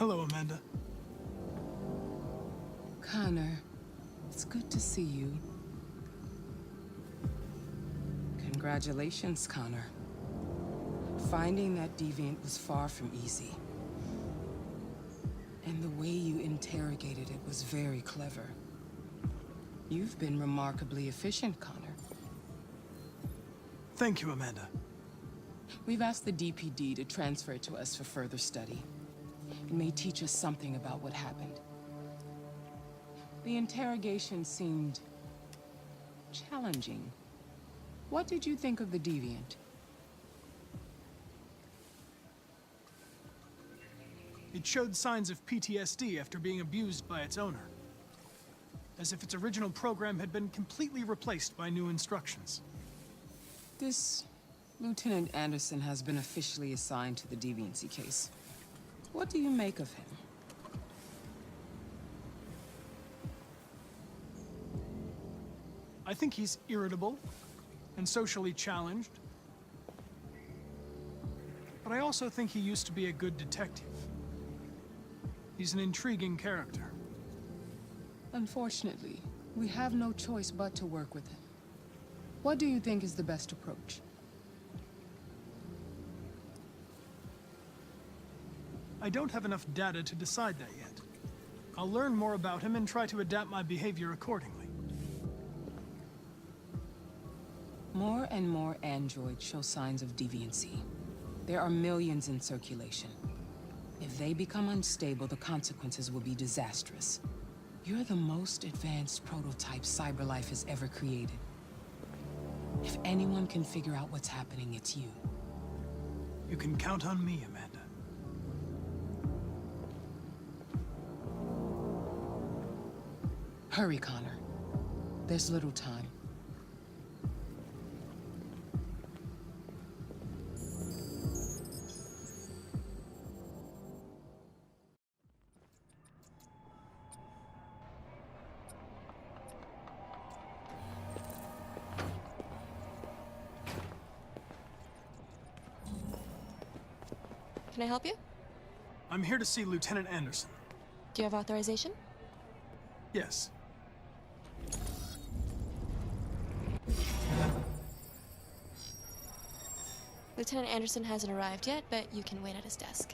Hello, Amanda. Connor, it's good to see you. Congratulations, Connor. Finding that deviant was far from easy. And the way you interrogated it was very clever. You've been remarkably efficient, Connor. Thank you, Amanda. We've asked the DPD to transfer it to us for further study. It may teach us something about what happened. The interrogation seemed challenging. What did you think of the deviant? It showed signs of PTSD after being abused by its owner. As if its original program had been completely replaced by new instructions. This Lieutenant Anderson has been officially assigned to the deviancy case. What do you make of him? I think he's irritable and socially challenged. But I also think he used to be a good detective. He's an intriguing character. Unfortunately, we have no choice but to work with him. What do you think is the best approach? I don't have enough data to decide that yet. I'll learn more about him and try to adapt my behavior accordingly. More and more androids show signs of deviancy. There are millions in circulation. If they become unstable, the consequences will be disastrous. You're the most advanced prototype cyberlife has ever created. If anyone can figure out what's happening, it's you. You can count on me, Amanda. Hurry, Connor. There's little time. Can I help you? I'm here to see Lieutenant Anderson. Do you have authorization? Yes. Lieutenant Anderson hasn't arrived yet, but you can wait at his desk.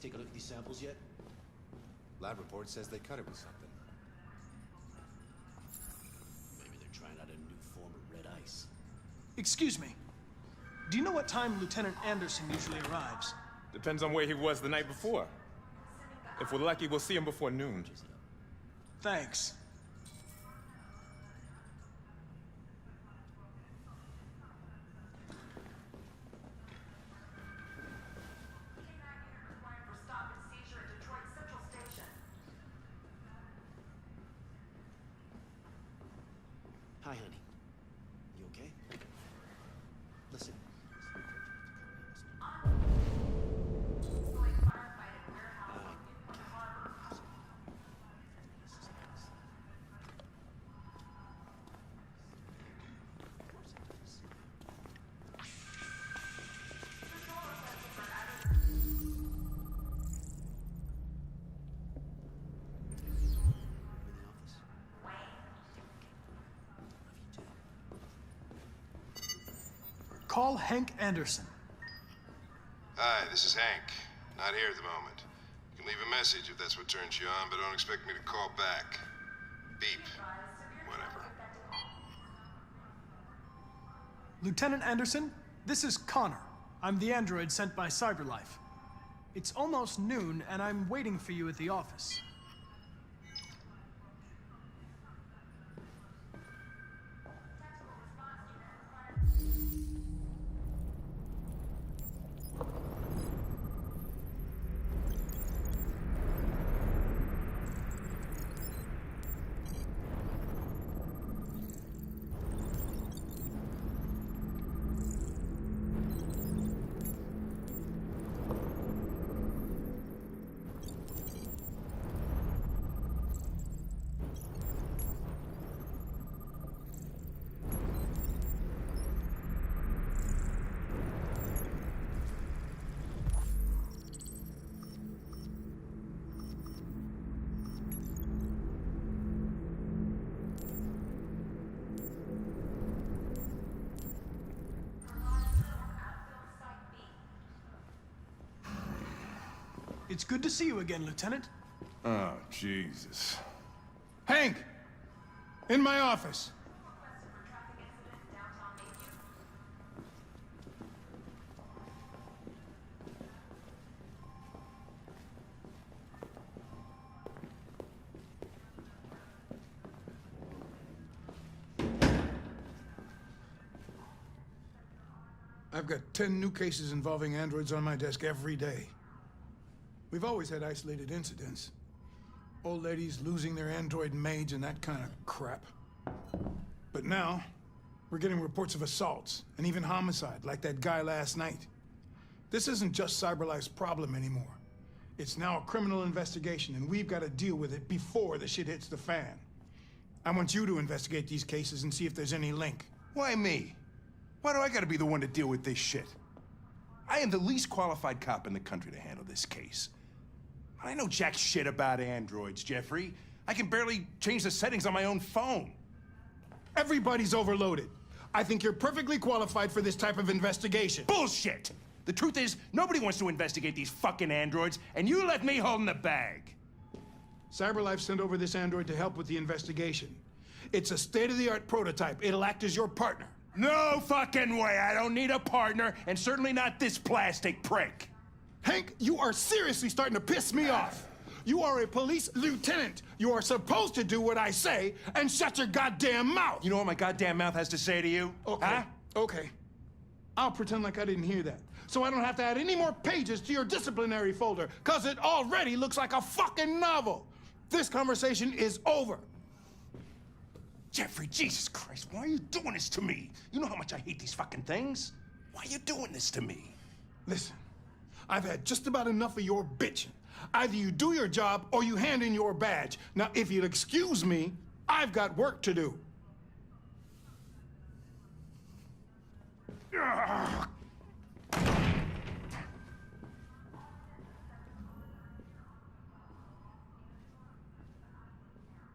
Take a look at these samples yet? Lab report says they cut it with something. Maybe they're trying out a new form of red ice. Excuse me. Do you know what time Lieutenant Anderson usually arrives? Depends on where he was the night before. If we're lucky, we'll see him before noon. Thanks. Hi, honey. You okay? Listen. Call Hank Anderson. Hi, this is Hank. Not here at the moment. You can leave a message if that's what turns you on, but don't expect me to call back. Beep. Whatever. Lieutenant Anderson, this is Connor. I'm the android sent by CyberLife. It's almost noon, and I'm waiting for you at the office. It's good to see you again, Lieutenant. Oh, Jesus. Hank! In my office. I've got 10 new cases involving androids on my desk every day. We've always had isolated incidents. Old ladies losing their android maids and that kind of crap. But now, we're getting reports of assaults and even homicide, like that guy last night. This isn't just CyberLife's problem anymore. It's now a criminal investigation, and we've got to deal with it before the shit hits the fan. I want you to investigate these cases and see if there's any link. Why me? Why do I gotta be the one to deal with this shit? I am the least qualified cop in the country to handle this case. I know jack shit about androids, Jeffrey. I can barely change the settings on my own phone. Everybody's overloaded. I think you're perfectly qualified for this type of investigation. Bullshit! The truth is, nobody wants to investigate these fucking androids, and you left me holding the bag. CyberLife sent over this android to help with the investigation. It's a state-of-the-art prototype. It'll act as your partner. No fucking way! I don't need a partner, and certainly not this plastic prick. Hank, you are seriously starting to piss me off. You are a police lieutenant. You are supposed to do what I say and shut your goddamn mouth. You know what my goddamn mouth has to say to you? Okay, huh? okay. I'll pretend like I didn't hear that, so I don't have to add any more pages to your disciplinary folder, because it already looks like a fucking novel. This conversation is over. Jeffrey, Jesus Christ, why are you doing this to me? You know how much I hate these fucking things. Why are you doing this to me? Listen, I've had just about enough of your bitching. Either you do your job or you hand in your badge. Now, if you'll excuse me, I've got work to do.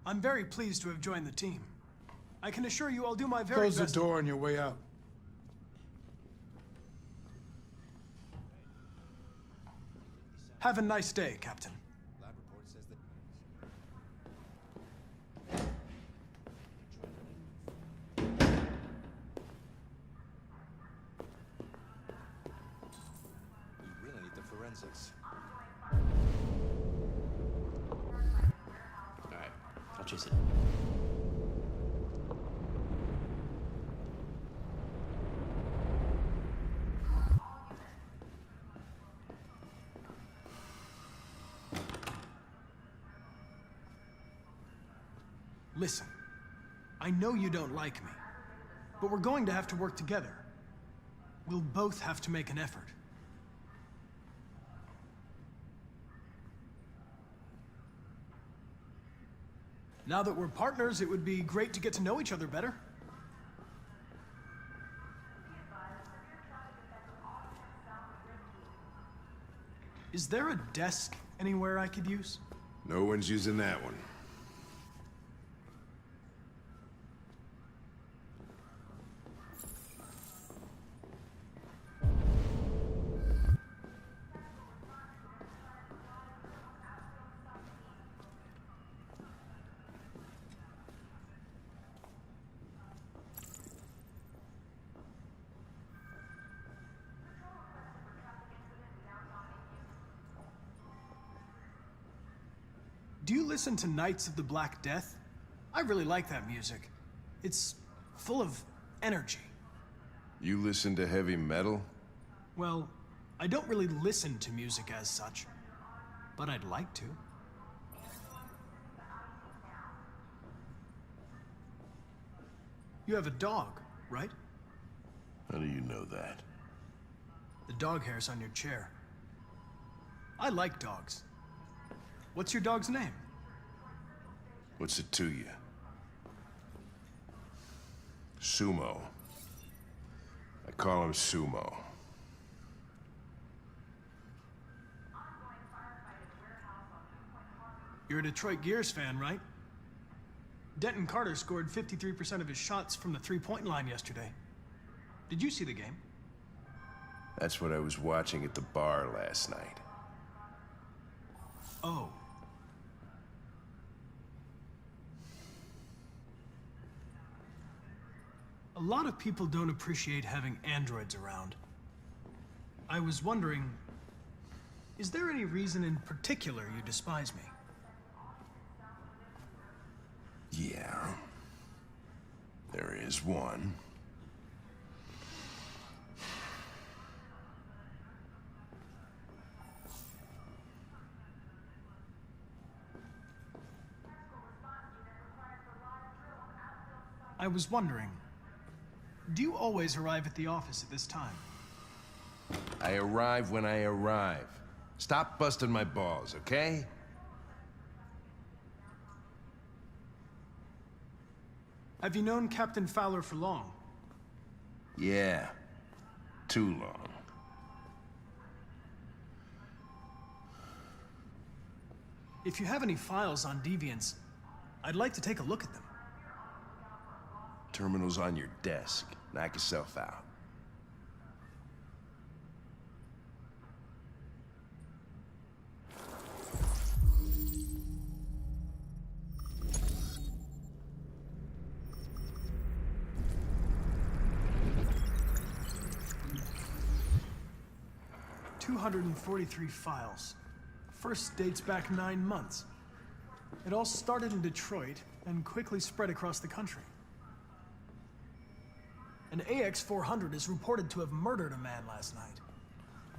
I'm very pleased to have joined the team. I can assure you I'll do my very best. Close the door on your way out. Have a nice day, Captain. Lab report says that I'll chase it. Listen, I know you don't like me, but we're going to have to work together. We'll both have to make an effort. Now that we're partners, it would be great to get to know each other better. Is there a desk anywhere I could use? No one's using that one. Do you listen to Knights of the Black Death? I really like that music. It's full of energy. You listen to heavy metal? Well, I don't really listen to music as such, but I'd like to. You have a dog, right? How do you know that? The dog hair's on your chair. I like dogs. What's your dog's name? What's it to you? Sumo. I call him Sumo. You're a Detroit Gears fan, right? Denton Carter scored 53% of his shots from the three-point line yesterday. Did you see the game? That's what I was watching at the bar last night. Oh. A lot of people don't appreciate having androids around. I was wondering, is there any reason in particular you despise me? Yeah. There is one. I was wondering, do you always arrive at the office at this time? I arrive when I arrive. Stop busting my balls, okay? Have you known Captain Fowler for long? Yeah. Too long. If you have any files on Deviants, I'd like to take a look at them. Terminal's on your desk. Knock yourself out. $243 files. First dates back 9 months. It all started in Detroit and quickly spread across the country. An AX-400 is reported to have murdered a man last night.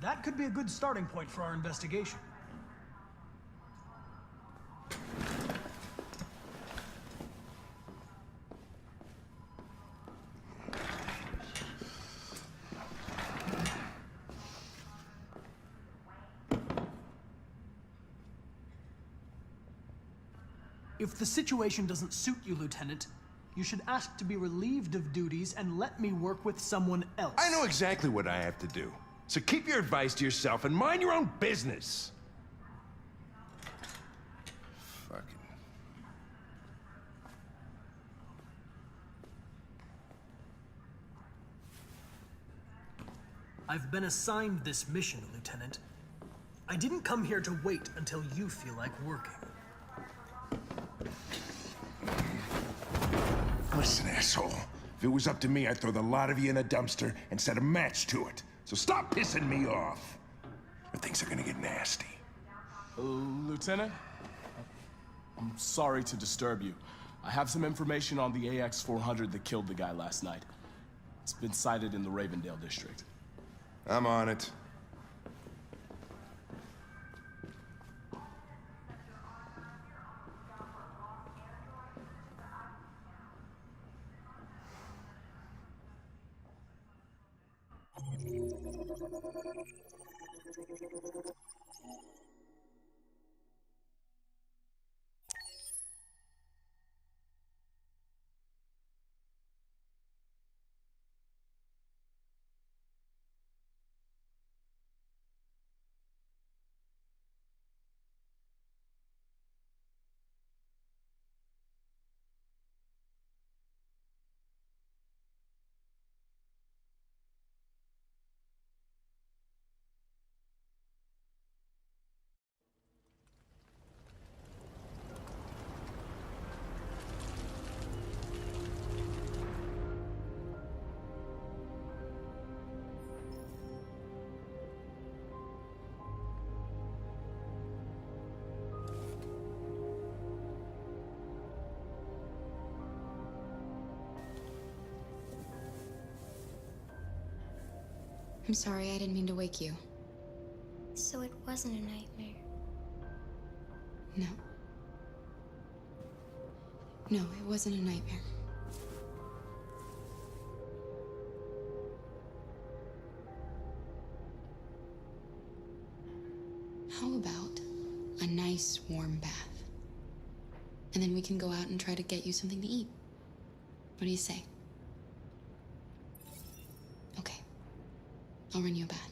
That could be a good starting point for our investigation. If the situation doesn't suit you, Lieutenant, you should ask to be relieved of duties and let me work with someone else. I know exactly what I have to do. So keep your advice to yourself and mind your own business. Fucking. I've been assigned this mission, Lieutenant. I didn't come here to wait until you feel like working. Listen, asshole. If it was up to me, I'd throw the lot of you in a dumpster and set a match to it. So stop pissing me off. Or things are gonna get nasty. Lieutenant? I'm sorry to disturb you. I have some information on the AX-400 that killed the guy last night. It's been sighted in the Ravendale district. I'm on it. I'm sorry, I didn't mean to wake you. So it wasn't a nightmare. No. No, it wasn't a nightmare. How about a nice warm bath? And then we can go out and try to get you something to eat. What do you say? Okay. I'll run you a bath.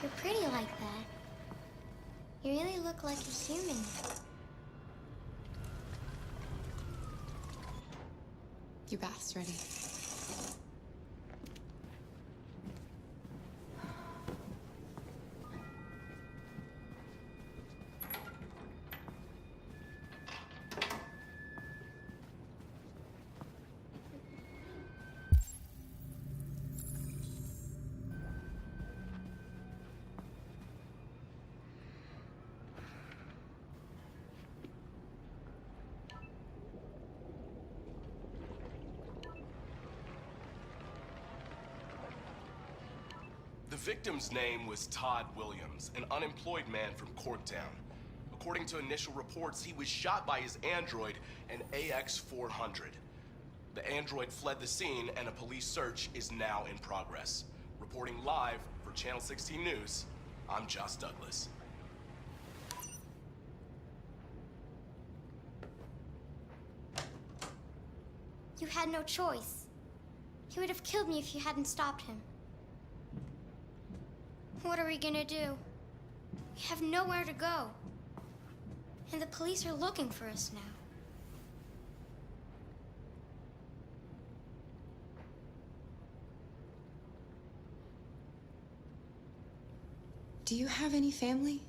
You're pretty like that. You really look like a human. Your bath's ready. The victim's name was Todd Williams, an unemployed man from Corktown. According to initial reports, he was shot by his android, an AX-400. The android fled the scene, and a police search is now in progress. Reporting live for Channel 16 News, I'm Josh Douglas. You had no choice. He would have killed me if you hadn't stopped him. What are we gonna do? We have nowhere to go. And the police are looking for us now. Do you have any family?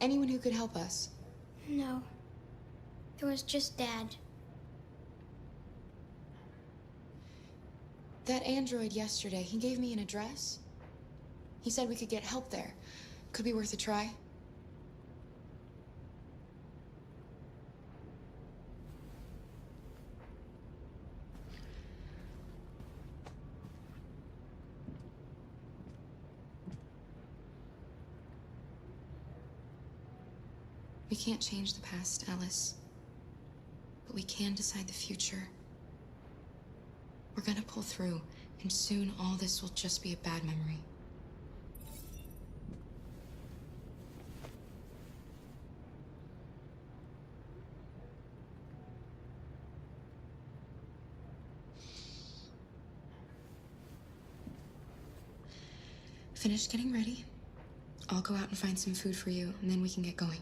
Anyone who could help us? No. There was just Dad. That android yesterday, he gave me an address. He said we could get help there. Could be worth a try. We can't change the past, Alice. But we can decide the future. We're gonna pull through, and soon all this will just be a bad memory. Finish getting ready. I'll go out and find some food for you, and then we can get going.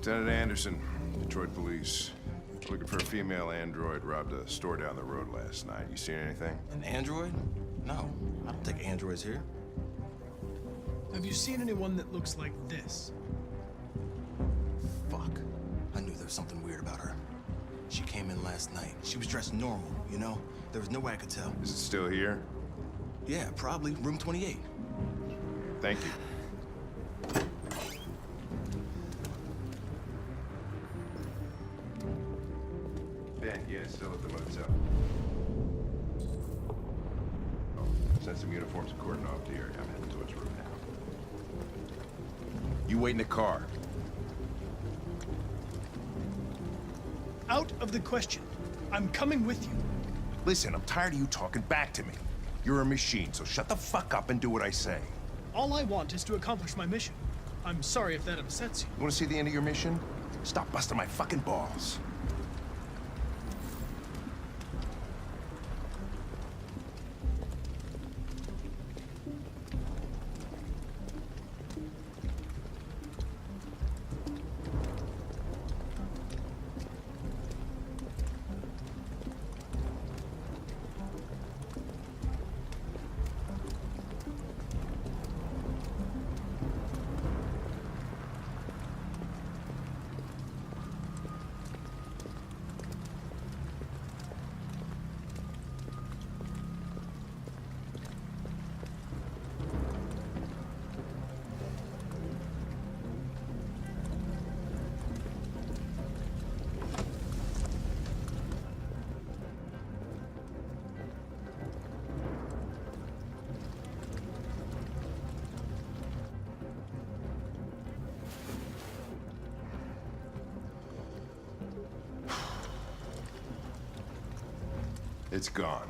Lieutenant Anderson, Detroit Police. Looking for a female android robbed a store down the road last night. You seen anything? An android? No, I don't think androids here. Have you seen anyone that looks like this? Fuck. I knew there was something weird about her. She came in last night. She was dressed normal, you know? There was no way I could tell. Is it still here? Yeah, probably. Room 28. Thank you. Ben, yeah, still at the motel. Oh, sent some uniforms and cordon off the area. I'm heading towards room now. You wait in the car. Out of the question. I'm coming with you. Listen, I'm tired of you talking back to me. You're a machine, so shut the fuck up and do what I say. All I want is to accomplish my mission. I'm sorry if that upsets you. You want to see the end of your mission? Stop busting my fucking balls. It's gone.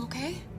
You okay?